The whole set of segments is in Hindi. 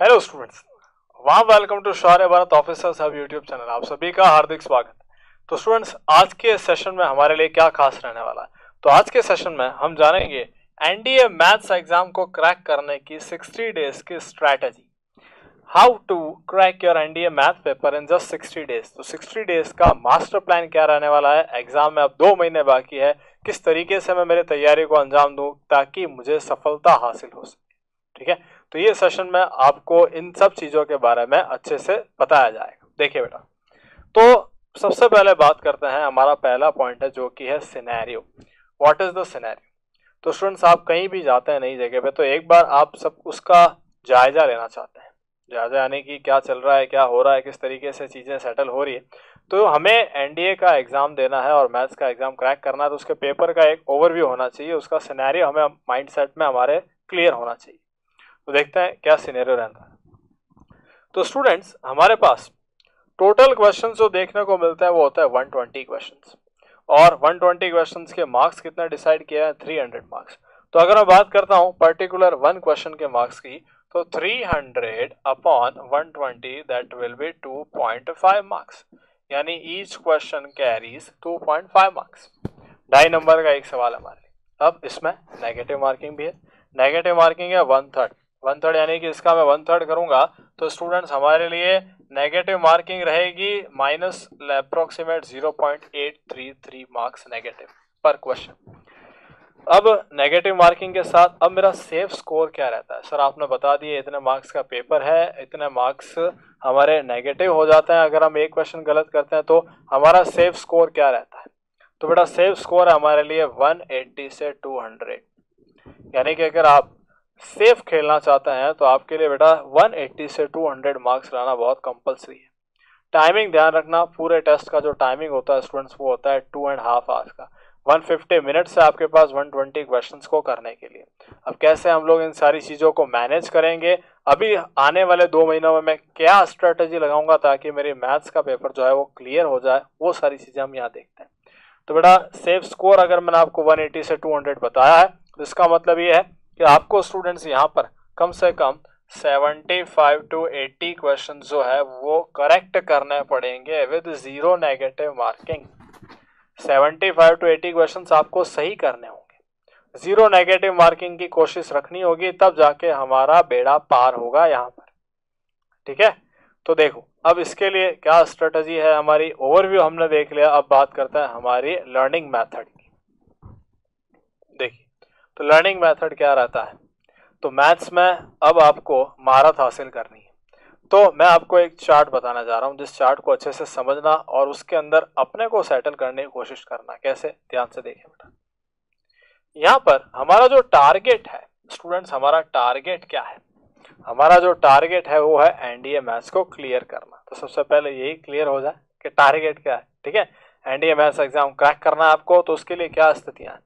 Hello students, warm welcome to Shaurya Bharat Officers Hub YouTube channel. आप सभी का हार्दिक स्वागत। तो स्टूडेंट्स, आज के सेशन में हमारे लिए क्या खास रहने वाला है? तो आज के सेशन में हम जानेंगे एनडीए मैथ्स एग्जाम को क्रैक करने की 60 डेज की strategy. How to crack your NDA math paper in just 60 days. तो 60 डेज का मास्टर प्लान क्या रहने वाला है? एग्जाम में अब 2 महीने बाकी है, किस तरीके से मैं मेरी तैयारी को अंजाम दूं ताकि मुझे सफलता हासिल हो सके। ठीक है, तो ये सेशन में आपको इन सब चीजों के बारे में अच्छे से बताया जाएगा। देखिए बेटा, तो सबसे पहले बात करते हैं, हमारा पहला पॉइंट है जो कि है scenario. What is the scenario? तो स्टूडेंट्स, आप कहीं भी जाते हैं नई जगह पे तो एक बार आप सब उसका जायजा लेना चाहते हैं। जायजा यानी कि क्या चल रहा है, क्या हो रहा है, किस तरीके से चीजें सेटल हो रही है। तो हमें एनडीए का एग्जाम देना है और मैथ्स का एग्जाम क्रैक करना है, तो उसके पेपर का एक ओवरव्यू होना चाहिए, उसका सिनेरियो हमें माइंडसेट में हमारे क्लियर होना चाहिए। तो देखते हैं क्या सिनेरियो रहता है। तो स्टूडेंट्स, हमारे पास टोटल क्वेश्चंस जो देखने को मिलता है वो होता है 120 क्वेश्चंस, और 120 क्वेश्चंस के मार्क्स कितना डिसाइड किया है? 300 मार्क्स। तो अगर मैं बात करता हूं पर्टिकुलर वन क्वेश्चन के मार्क्स की, तो 300 upon 120 that will be 2.5 marks, यानी each question carries 2.5 marks. 2.5 number का एक सवाल हमारे लिए। अब इसमें नेगेटिव मार्किंग भी है। नेगेटिव मार्किंग है 1/3। 1/3 यानी कि इसका मैं 1/3 करूंगा तो स्टूडेंट्स हमारे लिए नेगेटिव मार्किंग रहेगी माइनस अप्रोक्सीमेट 0.833 मार्क्स नेगेटिव पर क्वेश्चन। अब नेगेटिव मार्किंग के साथ अब मेरा सेफ स्कोर क्या रहता है? सर आपने बता दिए इतने मार्क्स का पेपर है, इतने मार्क्स हमारे नेगेटिव हो जाते हैं अगर हम एक क्वेश्चन गलत करते हैं, तो हमारा सेफ स्कोर क्या रहता है? तो बेटा सेफ स्कोर है हमारे लिए 180 से 200, यानी कि अगर आप सेफ खेलना चाहते हैं तो आपके लिए बेटा 180 से 200 मार्क्स लाना बहुत कंपलसरी है। टाइमिंग ध्यान रखना, पूरे टेस्ट का जो टाइमिंग होता है स्टूडेंट्स वो होता है 2.5 आवर्स का। 150 मिनट्स है आपके पास 120 क्वेश्चंस को करने के लिए। अब कैसे हम लोग इन सारी चीज़ों को मैनेज करेंगे, अभी आने वाले 2 महीनों में मैं क्या स्ट्रेटेजी लगाऊंगा ताकि मेरी मैथ्स का पेपर जो है वो क्लियर हो जाए, वो सारी चीज़ें हम यहाँ देखते हैं। तो बेटा सेफ स्कोर अगर मैंने आपको 180 से 200 बताया है तो इसका मतलब ये है कि आपको स्टूडेंट्स यहाँ पर कम से कम 75 टू 80 क्वेश्चन जो है वो करेक्ट करने पड़ेंगे with zero negative marking. 75 to 80 question आपको सही करने होंगे, जीरो नेगेटिव मार्किंग की कोशिश रखनी होगी, तब जाके हमारा बेड़ा पार होगा यहाँ पर। ठीक है, तो देखो अब इसके लिए क्या स्ट्रेटजी है हमारी, ओवरव्यू हमने देख लिया। अब बात करते हैं हमारी लर्निंग मेथड की। देखिए, तो लर्निंग मेथड क्या रहता है? तो मैथ्स में अब आपको महारत हासिल करनी है, तो मैं आपको एक चार्ट बताना जा रहा हूं, जिस चार्ट को अच्छे से समझना और उसके अंदर अपने को सेटल करने की कोशिश करना। कैसे? ध्यान से देखिए बेटा, यहाँ पर हमारा जो टारगेट है स्टूडेंट्स, हमारा टारगेट क्या है? हमारा जो टारगेट है वो है एनडीए मैथ्स को क्लियर करना। तो सबसे पहले यही क्लियर हो जाए कि टारगेट क्या है। ठीक है, एनडीए मैथ्स एग्जाम क्रैक करना है आपको, तो उसके लिए क्या स्थितियां हैं?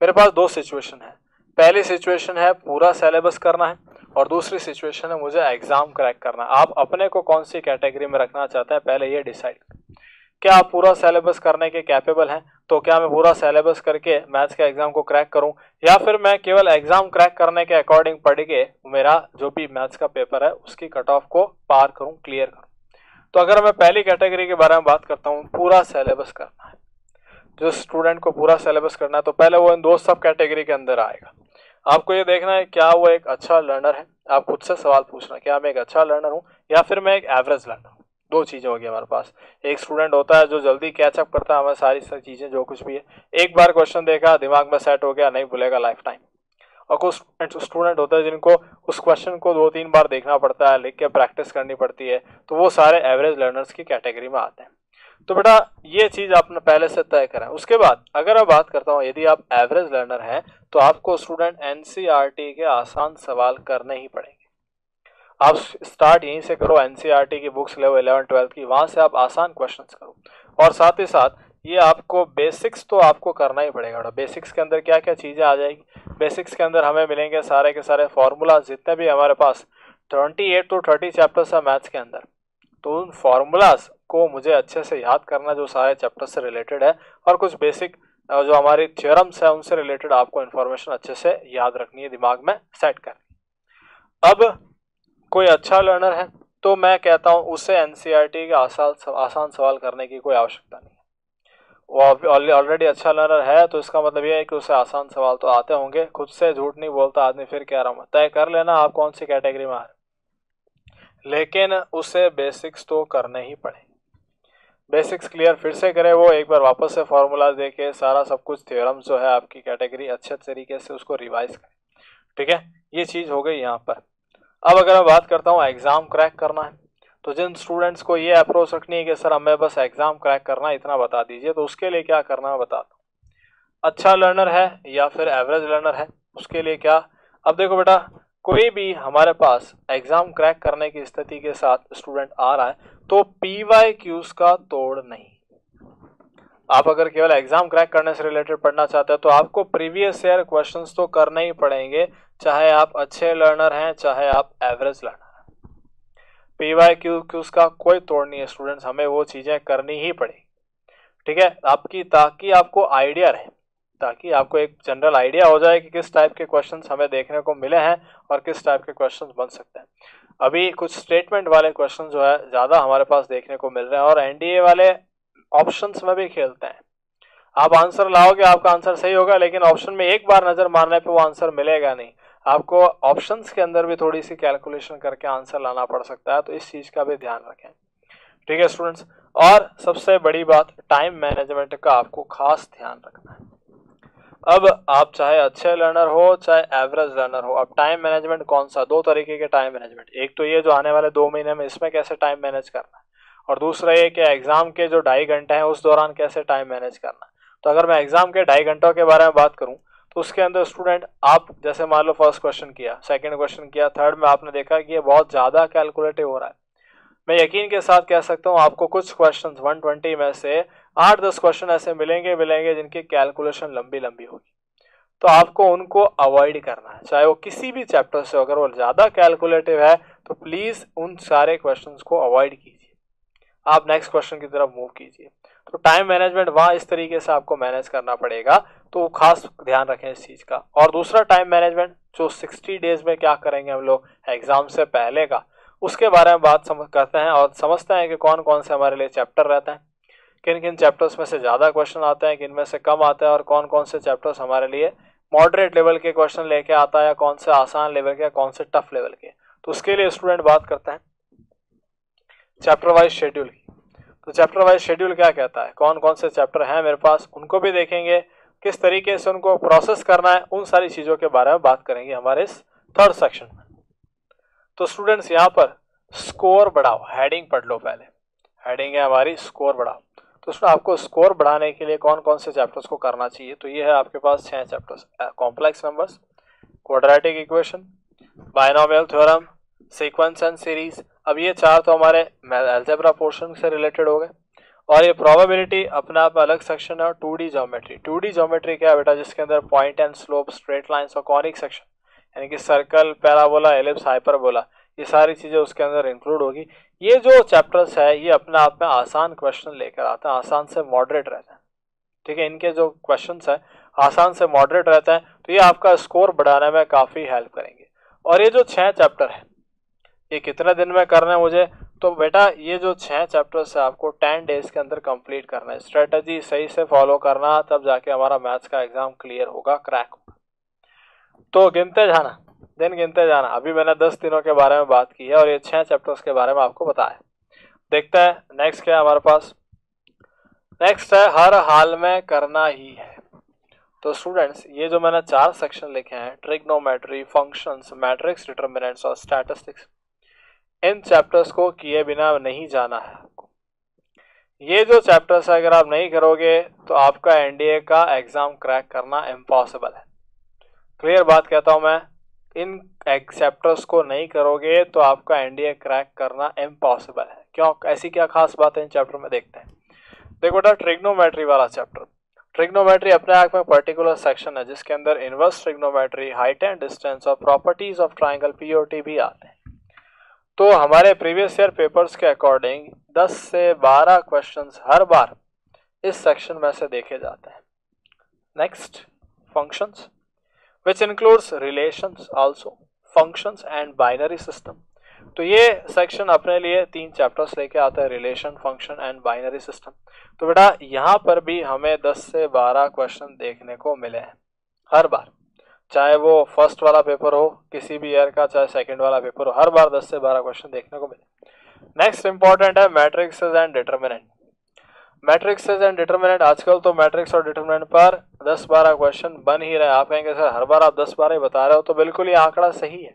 मेरे पास 2 सिचुएशन है। पहली सिचुएशन है पूरा सिलेबस करना है, और दूसरी सिचुएशन है मुझे एग्जाम क्रैक करना है। आप अपने को कौन सी कैटेगरी में रखना चाहते हैं पहले ये डिसाइड करें। क्या आप पूरा सिलेबस करने के कैपेबल हैं? तो क्या मैं पूरा सिलेबस करके मैथ्स के एग्जाम को क्रैक करूं, या फिर मैं केवल एग्जाम क्रैक करने के अकॉर्डिंग पढ़ के मेरा जो भी मैथ्स का पेपर है उसकी कट ऑफ को पार करूं, क्लियर करूं? तो अगर मैं पहली कैटेगरी के बारे में बात करता हूं, पूरा सिलेबस करना है, जो स्टूडेंट को पूरा सिलेबस करना है, तो पहले वो इन 2 सब कैटेगरी के अंदर आएगा। आपको ये देखना है क्या वो एक अच्छा लर्नर है। आप खुद से सवाल पूछना, क्या मैं एक अच्छा लर्नर हूँ या फिर मैं एक एवरेज लर्नर हूँ? 2 चीजें होगी हमारे पास। एक स्टूडेंट होता है जो जल्दी कैचअप करता है हमें सारी चीजें, जो कुछ भी है एक बार क्वेश्चन देखा दिमाग में सेट हो गया, नहीं भूलेगा लाइफ टाइम। और कुछ स्टूडेंट होता है जिनको उस क्वेश्चन को 2-3 बार देखना पड़ता है, लिख के प्रैक्टिस करनी पड़ती है, तो वो सारे एवरेज लर्नर्स की कैटेगरी में आते हैं। तो बेटा ये चीज आपने पहले से तय करा है। उसके बाद अगर मैं बात करता हूँ, यदि आप एवरेज लर्नर हैं तो आपको स्टूडेंट एनसीईआरटी के आसान सवाल करने ही पड़ेंगे। आप स्टार्ट यहीं से करो, एनसीईआरटी की बुक्स ले 11-12 की, वहां से आप आसान क्वेश्चंस करो, और साथ ही साथ ये आपको बेसिक्स तो आपको करना ही पड़ेगा। बेसिक्स के अंदर क्या क्या चीजें आ जाएगी? बेसिक्स के अंदर हमें मिलेंगे सारे के सारे फॉर्मूला, जितने भी हमारे पास 28 to 30 चैप्टर्स है मैथ्स के अंदर, तो उन फॉर्मूलाज को मुझे अच्छे से याद करना जो सारे चैप्टर से रिलेटेड है, और कुछ बेसिक जो हमारी थ्योरम्स है उनसे रिलेटेड आपको इन्फॉर्मेशन अच्छे से याद रखनी है, दिमाग में सेट करनी। अब कोई अच्छा लर्नर है तो मैं कहता हूँ उससे एनसीईआरटी के आसान सवाल करने की कोई आवश्यकता नहीं है। वो ऑलरेडी अच्छा लर्नर है तो इसका मतलब ये है कि उसे आसान सवाल तो आते होंगे। खुद से झूठ नहीं बोलता आदमी, फिर कह रहा हूँ मैं। तय कर लेना आप कौन सी कैटेगरी में आ रहे, लेकिन उसे बेसिक्स तो करने ही पड़े। बेसिक्स क्लियर फिर से करे वो, एक बार वापस से फॉर्मूला देके सारा सब कुछ थ्योरम जो है आपकी कैटेगरी अच्छे तरीके से उसको रिवाइज करें। ठीक है, ये चीज हो गई यहाँ पर। अब अगर मैं बात करता हूँ एग्जाम क्रैक करना है, तो जिन स्टूडेंट्स को ये अप्रोच रखनी है कि सर हमें बस एग्जाम क्रैक करना है इतना बता दीजिए, तो उसके लिए क्या करना है बताता हूँ। अच्छा लर्नर है या फिर एवरेज लर्नर है, उसके लिए क्या। अब देखो बेटा, कोई भी हमारे पास एग्जाम क्रैक करने की स्थिति के साथ स्टूडेंट आ रहा है तो PYQs का तोड़ नहीं। आप अगर केवल एग्जाम क्रैक करने से रिलेटेड पढ़ना चाहते हैं तो आपको प्रीवियस ईयर क्वेश्चंस तो करने ही पड़ेंगे, चाहे आप अच्छे लर्नर हैं चाहे आप एवरेज लर्नर हैं। PYQs का कोई तोड़ नहीं है स्टूडेंट्स, हमें वो चीजें करनी ही पड़ेगी। ठीक है, आपकी ताकि आपको आइडिया रहे, ताकि आपको एक जनरल आइडिया हो जाए कि किस टाइप के क्वेश्चंस हमें देखने को मिले हैं और किस टाइप के क्वेश्चंस बन सकते हैं। अभी कुछ स्टेटमेंट वाले क्वेश्चन जो है ज्यादा हमारे पास देखने को मिल रहे हैं और एनडीए वाले ऑप्शंस में भी खेलते हैं। आप आंसर लाओगे, आपका आंसर सही होगा, लेकिन ऑप्शन में एक बार नजर मारने पे वो आंसर मिलेगा नहीं। आपको ऑप्शंस के अंदर भी थोड़ी सी कैलकुलेशन करके आंसर लाना पड़ सकता है, तो इस चीज का भी ध्यान रखें। ठीक है स्टूडेंट्स, और सबसे बड़ी बात टाइम मैनेजमेंट का आपको खास ध्यान रखना है। अब आप चाहे अच्छे लर्नर हो चाहे एवरेज लर्नर हो, अब टाइम मैनेजमेंट कौन सा, दो तरीके के टाइम मैनेजमेंट। एक तो ये जो आने वाले 2 महीने में इसमें कैसे टाइम मैनेज करना है, और दूसरा ये कि एग्जाम के जो 2.5 घंटे हैं उस दौरान कैसे टाइम मैनेज करना है। तो अगर मैं एग्जाम के 2.5 घंटों के बारे में बात करूं तो उसके अंदर स्टूडेंट आप जैसे मान लो फर्स्ट क्वेश्चन किया, सेकंड क्वेश्चन किया, थर्ड में आपने देखा कि ये बहुत ज्यादा कैलकुलेटिव हो रहा है, मैं यकीन के साथ कह सकता हूँ आपको कुछ क्वेश्चंस 120 में से 8-10 क्वेश्चन ऐसे मिलेंगे जिनकी कैलकुलेशन लंबी लंबी होगी, तो आपको उनको अवॉइड करना है, चाहे वो किसी भी चैप्टर से। अगर वो ज्यादा कैलकुलेटिव है तो प्लीज उन सारे क्वेश्चंस को अवॉइड कीजिए, आप नेक्स्ट क्वेश्चन की तरफ मूव कीजिए। तो टाइम मैनेजमेंट वहां इस तरीके से आपको मैनेज करना पड़ेगा, तो खास ध्यान रखें इस चीज का। और दूसरा टाइम मैनेजमेंट जो 60 डेज में क्या करेंगे हम लोग एग्जाम से पहले का, उसके बारे में बात करते हैं और समझते हैं कि कौन कौन से हमारे लिए चैप्टर रहते हैं, किन किन चैप्टर्स में से ज्यादा क्वेश्चन आते हैं, किन में से कम आते हैं, और कौन कौन से चैप्टर्स हमारे लिए मॉडरेट लेवल के क्वेश्चन लेके आता है, कौन से आसान लेवल के, कौन से टफ लेवल के। तो उसके लिए स्टूडेंट बात करते हैं चैप्टर वाइज शेड्यूल की। तो चैप्टर वाइज शेड्यूल क्या कहता है, कौन कौन से चैप्टर हैं मेरे पास, उनको भी देखेंगे, किस तरीके से उनको प्रोसेस करना है, उन सारी चीजों के बारे में बात करेंगे हमारे इस थर्ड सेक्शन में। तो स्टूडेंट्स यहाँ पर स्कोर बढ़ाओ, हेडिंग पढ़ लो पहले। हेडिंग है हमारी स्कोर बढ़ाओ। तो उसमें आपको स्कोर बढ़ाने के लिए कौन कौन से चैप्टर्स को करना चाहिए, तो ये है आपके पास 6 chapters, complex numbers, quadratic equation, binomial theorem, sequence and series. अब ये 4 तो हमारे अलजेब्रा पोर्शन से रिलेटेड हो गए, और ये प्रोबेबिलिटी अपना आप अलग सेक्शन है। और 2D ज्योमेट्री, 2D ज्योमेट्री क्या है बेटा, जिसके अंदर point and slope, straight lines और कॉनिक सेक्शन, यानी कि सर्कल, पैराबोला, एलिप्स, हाइपरबोला, ये सारी चीजें उसके अंदर इंक्लूड होगी। ये जो चैप्टर्स है ये अपने आप में आसान क्वेश्चन लेकर आते हैं, आसान से मॉडरेट रहते हैं। ठीक है, इनके जो क्वेश्चंस है आसान से मॉडरेट रहते हैं, तो ये आपका स्कोर बढ़ाने में काफी हेल्प करेंगे। और ये जो 6 चैप्टर है ये कितने दिन में करना है मुझे, तो बेटा ये जो 6 चैप्टर्स है आपको 10 डेज के अंदर कंप्लीट करना है। स्ट्रेटजी सही से फॉलो करना, तब जाके हमारा मैथ्स का एग्जाम क्लियर होगा, क्रैक होगा। तो गिनते जाना, दिन गिनते जाना। अभी मैंने 10 दिनों के बारे में बात की है और ये 6 चैप्टर्स के बारे में आपको बताया। देखते हैं नेक्स्ट क्या है हमारे पास। नेक्स्ट है हर हाल में करना ही है। तो स्टूडेंट्स ये जो मैंने 4 सेक्शन लिखे हैं, ट्रिग्नोमेट्री, फंक्शंस, मैट्रिक्स, डिटर्मिनेंट्स और स्टैटिस्टिक्स, इन चैप्टर्स को किए बिना नहीं जाना है आपको। ये जो चैप्टर्स है अगर आप नहीं करोगे तो आपका एनडीए का एग्जाम क्रैक करना इम्पॉसिबल है। क्लियर बात कहता हूं मैं, इन चैप्टर्स को नहीं करोगे तो आपका एनडीए क्रैक करना इम्पॉसिबल है। क्यों, ऐसी क्या खास बात है इन चैप्टर में, देखते हैं। देखो बेटा, ट्रिग्नोमेट्री वाला चैप्टर, ट्रिग्नोमेट्री अपने आप में पर्टिकुलर सेक्शन है जिसके अंदर inverse trigonometry, height and distance और प्रॉपर्टीज ऑफ ट्राइंगल पीओटी भी आते हैं। तो हमारे प्रीवियस ईयर पेपर्स के अकॉर्डिंग 10 से 12 क्वेश्चंस हर बार इस सेक्शन में से देखे जाते हैं। Next, functions which includes relations also, functions and binary system, तो ये सेक्शन अपने लिए 3 चैप्टर्स लेके आता है, relation, function and binary system. तो बेटा यहाँ पर भी हमें 10 से 12 क्वेश्चन देखने को मिले हैं हर बार, चाहे वो फर्स्ट वाला पेपर हो किसी भी ईयर का, चाहे सेकंड वाला पेपर हो, हर बार 10 से 12 क्वेश्चन देखने को मिले। नेक्स्ट इंपॉर्टेंट है matrixes and determinant. Matrixes and determinant, आजकल तो मैट्रिक्स और डिटर्मिनेंट पर 10-12 क्वेश्चन बन ही रहे। आप कहेंगे सर हर बार आप 10-12 ही बता रहे हो, तो बिल्कुल ये आंकड़ा सही है।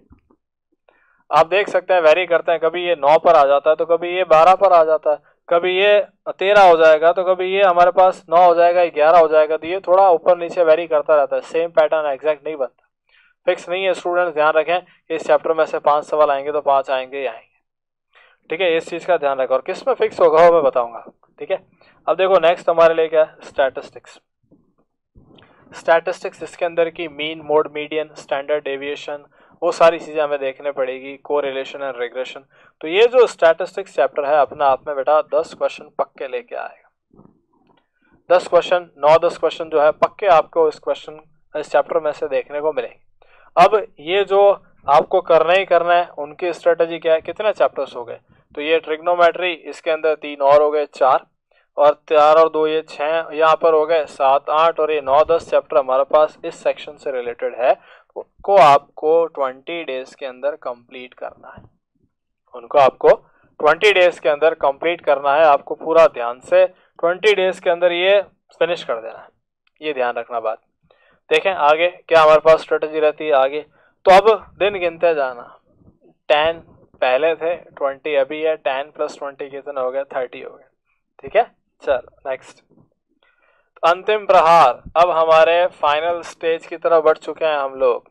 आप देख सकते हैं वेरी करते हैं, कभी ये 9 पर आ जाता है तो कभी ये 12 पर आ जाता है, कभी ये 13 हो जाएगा तो कभी ये हमारे पास 9 हो जाएगा, 11 हो जाएगा। तो ये थोड़ा ऊपर नीचे वेरी करता रहता है, सेम पैटर्न एग्जैक्ट नहीं बनता, फिक्स नहीं है। स्टूडेंट्स ध्यान रखें, इस चैप्टर में से 5 सवाल आएंगे तो 5 आएंगे ही आएंगे, ठीक है, इस चीज का ध्यान रखें। और किस में फिक्स होगा वो मैं बताऊंगा, ठीक है। अब देखो नेक्स्ट हमारे लिए क्या है, स्टैटिस्टिक्स। स्टैटिस्टिक्स इसके अंदर की mean, mode, median, standard deviation, वो सारी चीजें हमें देखने पड़ेगी, कोरिलेशन एंड रिग्रेशन। तो ये जो स्टैटिस्टिक्स चैप्टर है अपना आप में बेटा 10 क्वेश्चन पक्के लेके आएगा। 10 क्वेश्चन, 9-10 क्वेश्चन जो है पक्के आपको इस चैप्टर में से देखने को मिलेंगे। अब ये जो आपको करना ही करना है, उनकी स्ट्रेटेजी क्या है, कितने चैप्टर्स हो गए, तो ये ट्रिग्नोमेट्री, इसके अंदर 3 और हो गए 4, और 4 और 2 ये 6, यहाँ पर हो गए 7, 8, और ये 9-10 चैप्टर हमारे पास इस सेक्शन से रिलेटेड है, को आपको 20 डेज के अंदर कंप्लीट करना है। उनको आपको 20 डेज के अंदर कंप्लीट करना है, आपको पूरा ध्यान से 20 डेज के अंदर ये फिनिश कर देना है, ये ध्यान रखना बात। देखें आगे क्या हमारे पास स्ट्रेटेजी रहती है आगे। तो अब दिन गिनते जाना, 10 पहले थे, 20 अभी है, 10 + 20 कितने हो गए, 30 हो गए, ठीक है। चल नेक्स्ट, अंतिम प्रहार। अब हमारे फाइनल स्टेज की तरफ बढ़ चुके हैं हम लोग।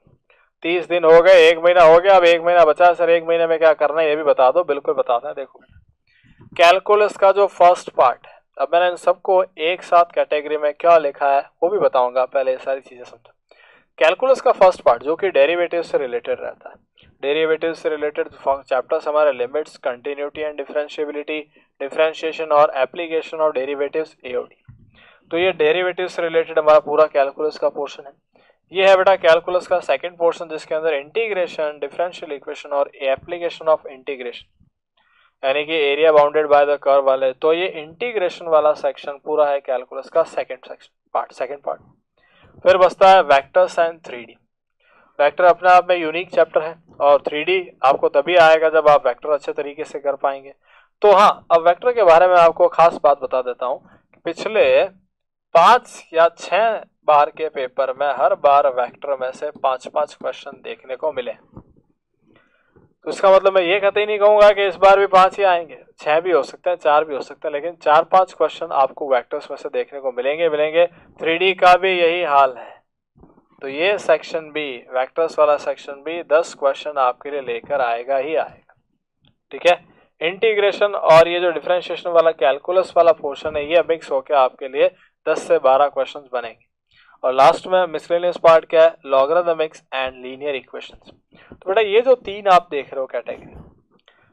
30 दिन हो गए, 1 महीना हो गया, अब 1 महीना बचा है। सर 1 महीने में क्या करना है ये भी बता दो। बिल्कुल बताते हैं। देखो कैलकुलस का जो फर्स्ट पार्ट है, अब मैंने इन सबको एक साथ कैटेगरी में क्या लिखा है वो भी बताऊंगा, पहले ये सारी चीजें समझो। कैलकुलस का फर्स्ट पार्ट जो कि डेरिवेटिव से रिलेटेड रहता है, डेरिवेटिव से रिलेटेड चैप्टर्स हमारे limits, continuity and differentiability, differentiation और एप्लीकेशन ऑफ डेरिवेटिव्स, एओडी। तो ये डेरिवेटिव से रिलेटेड हमारा पूरा कैलकुलस का पोर्शन है। ये है बेटा कैलकुलस का सेकंड पोर्शन, जिसके अंदर इंटीग्रेशन, डिफरेंशियल इक्वेशन और एप्लीकेशन ऑफ इंटीग्रेशन, यानी कि area bounded by the curve वाले। तो ये इंटीग्रेशन वाला सेक्शन पूरा है कैलकुलस का सेकंड पार्ट। फिर बचता है वेक्टर्स एंड 3D। वेक्टर अपने आप में यूनिक चैप्टर है, और 3D आपको तभी आएगा जब आप वेक्टर अच्छे तरीके से कर पाएंगे। तो हाँ, अब वेक्टर के बारे में आपको खास बात बता देता हूँ। पिछले 5 या 6 बार के पेपर में हर बार वेक्टर में से 5-5 क्वेश्चन देखने को मिले। तो इसका मतलब मैं ये कहते ही नहीं कहूंगा कि इस बार भी 5 ही आएंगे, 6 भी हो सकता है, 4 भी हो सकता है, लेकिन 4-5 क्वेश्चन आपको वेक्टर्स में से देखने को मिलेंगे। 3D का भी यही हाल है। तो ये सेक्शन भी, वेक्टर्स वाला सेक्शन भी 10 क्वेश्चन आपके लिए लेकर आएगा ही आएगा, ठीक है। इंटीग्रेशन और ये जो डिफरेंशिएशन वाला कैलकुलस वाला पोर्शन है, ये मिक्स होकर आपके लिए 10 से 12 क्वेश्चन बनेंगे। और लास्ट में मिसलेनियस पार्ट क्या है, लॉगरिथमिक्स एंड लीनियर इक्वेशंस। तो बेटा ये जो 3 आप देख रहे हो कैटेगरी,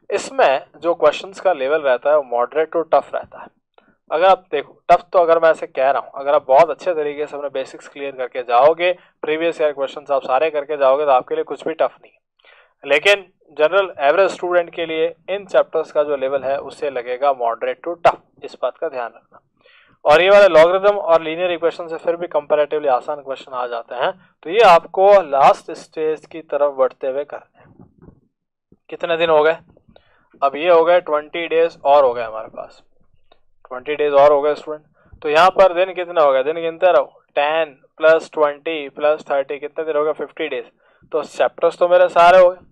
इसमें जो क्वेश्चंस का लेवल रहता है वो मॉडरेट टू टफ रहता है। अगर आप देखो टफ, तो अगर मैं ऐसे कह रहा हूँ, अगर आप बहुत अच्छे तरीके से अपने बेसिक्स क्लियर करके जाओगे, प्रीवियस ईयर क्वेश्चंस आप सारे करके जाओगे, तो आपके लिए कुछ भी टफ नहीं है। लेकिन जनरल एवरेज स्टूडेंट के लिए इन चैप्टर्स का जो लेवल है उससे लगेगा मॉडरेट टू टफ, इस बात का ध्यान रखना। और ये वाले लॉगरिथम और लीनियर इक्वेशन से फिर भी कंपैरेटिवली आसान क्वेश्चन आ जाते हैं। तो ये आपको लास्ट स्टेज की तरफ बढ़ते हुए करने हैं। कितने दिन हो गए, अब ये हो गए 20 डेज और हो गए हमारे पास, 20 डेज और हो गए स्टूडेंट। तो यहाँ पर दिन कितने हो गए, दिन गिनते रहो, 10 + 20 + 30 कितने दिन हो गए, 50 डेज। तो चैप्टर्स तो मेरे सारे हो गए।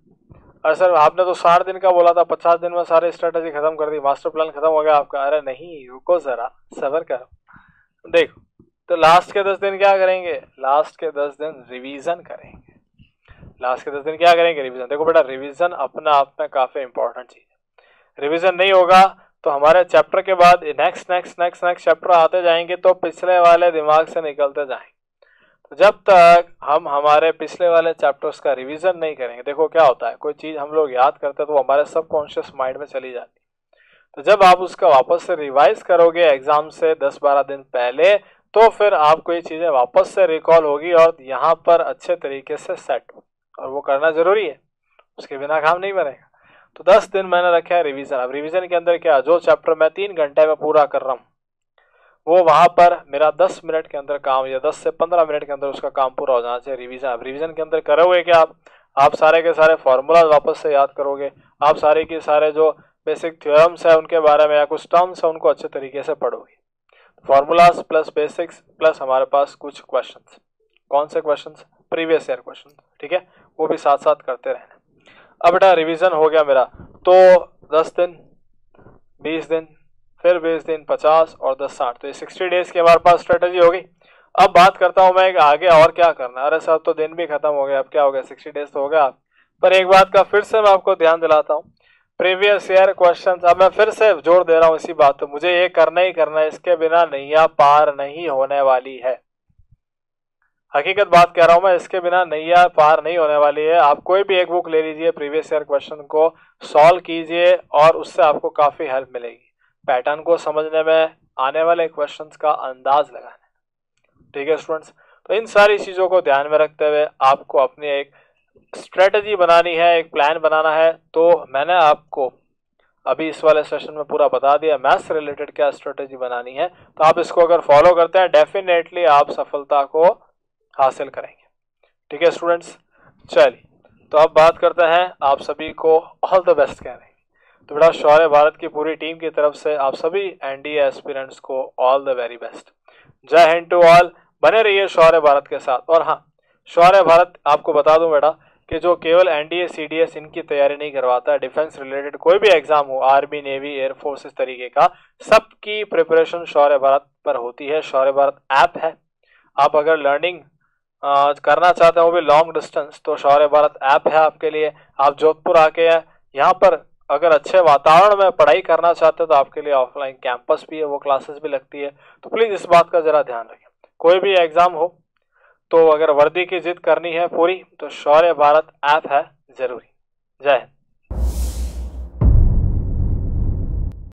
अरे सर आपने तो 60 दिन का बोला था, 50 दिन में सारी स्ट्रेटेजी खत्म कर दी, मास्टर प्लान खत्म हो गया आपका। अरे नहीं, रुको जरा, सब्र करो। देखो तो लास्ट के 10 दिन क्या करेंगे, लास्ट के 10 दिन रिवीजन करेंगे। लास्ट के 10 दिन क्या करेंगे, रिवीजन। देखो बेटा रिवीजन अपना आप में काफी इंपॉर्टेंट चीज है। रिवीजन नहीं होगा तो हमारे चैप्टर के बाद नेक्स्ट चैप्टर आते जाएंगे तो पिछले वाले दिमाग से निकलते जाएंगे। तो जब तक हम हमारे पिछले वाले चैप्टर्स का रिवीजन नहीं करेंगे, देखो क्या होता है, कोई चीज हम लोग याद करते हैं तो हमारे सबकॉन्शियस माइंड में चली जाती है। तो जब आप उसका वापस से रिवाइज करोगे एग्जाम से 10-12 दिन पहले, तो फिर आपको ये चीजें वापस से रिकॉल होगी और यहाँ पर अच्छे तरीके से सेट हो, और वो करना जरूरी है, उसके बिना काम नहीं बनेगा। तो 10 दिन मैंने रखा है रिवीजन। अब रिवीजन के अंदर क्या, जो चैप्टर मैं 3 घंटे में पूरा कर रहा हूँ वो वहां पर मेरा 10 मिनट के अंदर काम या 10 से 15 मिनट के अंदर उसका काम पूरा हो जाना चाहिए रिवीजन। अब रिवीजन के अंदर करोगे क्या, आप सारे के सारे फॉर्मूला वापस से याद करोगे, आप सारे के सारे जो बेसिक थ्योरम्स है उनके बारे में या कुछ टर्म्स है उनको अच्छे तरीके से पढ़ोगे। फॉर्मूलाज प्लस बेसिक्स प्लस हमारे पास कुछ क्वेश्चंस, कौन से क्वेश्चंस, प्रीवियस ईयर क्वेश्चन, ठीक है, वो भी साथ साथ करते रहना। अब बेटा रिवीजन हो गया मेरा, तो 10 दिन, 20 दिन, फिर 20 दिन, 50 और 10 60, तो ये 60 डेज की हमारे पास स्ट्रेटेजी होगी। अब बात करता हूं मैं आगे और क्या करना है। अरे सर तो दिन भी खत्म हो गया, अब क्या हो गया, 60 डेज तो हो गया। पर एक बात का फिर से मैं आपको ध्यान दिलाता हूँ, प्रीवियस ईयर क्वेश्चंस, अब मैं फिर से जोर दे रहा हूँ इसी बात पे, मुझे ये करना ही करना है, इसके बिना नैया पार नहीं होने वाली है। हकीकत बात कह रहा हूं मैं, इसके बिना नैया पार नहीं होने वाली है। आप कोई भी एक बुक ले लीजिए, प्रीवियस ईयर क्वेश्चन को सॉल्व कीजिए और उससे आपको काफी हेल्प मिलेगी पैटर्न को समझने में, आने वाले क्वेश्चंस का अंदाज लगाने, ठीक है स्टूडेंट्स। तो इन सारी चीजों को ध्यान में रखते हुए आपको अपनी एक स्ट्रेटजी बनानी है, एक प्लान बनाना है। तो मैंने आपको अभी इस वाले सेशन में पूरा बता दिया मैथ्स से रिलेटेड क्या स्ट्रेटजी बनानी है, तो आप इसको अगर फॉलो करते हैं डेफिनेटली आप सफलता को हासिल करेंगे, ठीक है स्टूडेंट्स। चलिए तो अब बात करते हैं, आप सभी को ऑल द बेस्ट कह रहे हैं। तो बेटा शौर्य भारत की पूरी टीम की तरफ से आप सभी एनडीए एस्पिरेंट्स को ऑल द वेरी बेस्ट। जय हिंद टू ऑल, बने रहिए शौर्य भारत के साथ। और हाँ, शौर्य भारत आपको बता दूं बेटा कि जो केवल एनडीए सीडीएस इनकी तैयारी नहीं करवाता, डिफेंस रिलेटेड कोई भी एग्जाम हो, आर्मी नेवी एयरफोर्स इस तरीके का, सबकी प्रिपरेशन शौर्य भारत पर होती है। शौर्य भारत ऐप है, आप अगर लर्निंग करना चाहते हो भी लॉन्ग डिस्टेंस, तो शौर्य भारत ऐप है आपके लिए। आप जोधपुर आके यहाँ पर अगर अच्छे वातावरण में पढ़ाई करना चाहते हो तो आपके लिए ऑफलाइन कैंपस भी है, वो क्लासेस भी लगती है। तो प्लीज इस बात का जरा ध्यान रखें, कोई भी एग्जाम हो तो अगर वर्दी की जिद करनी है पूरी, तो शौर्य भारत ऐप है जरूरी। जय हिंद।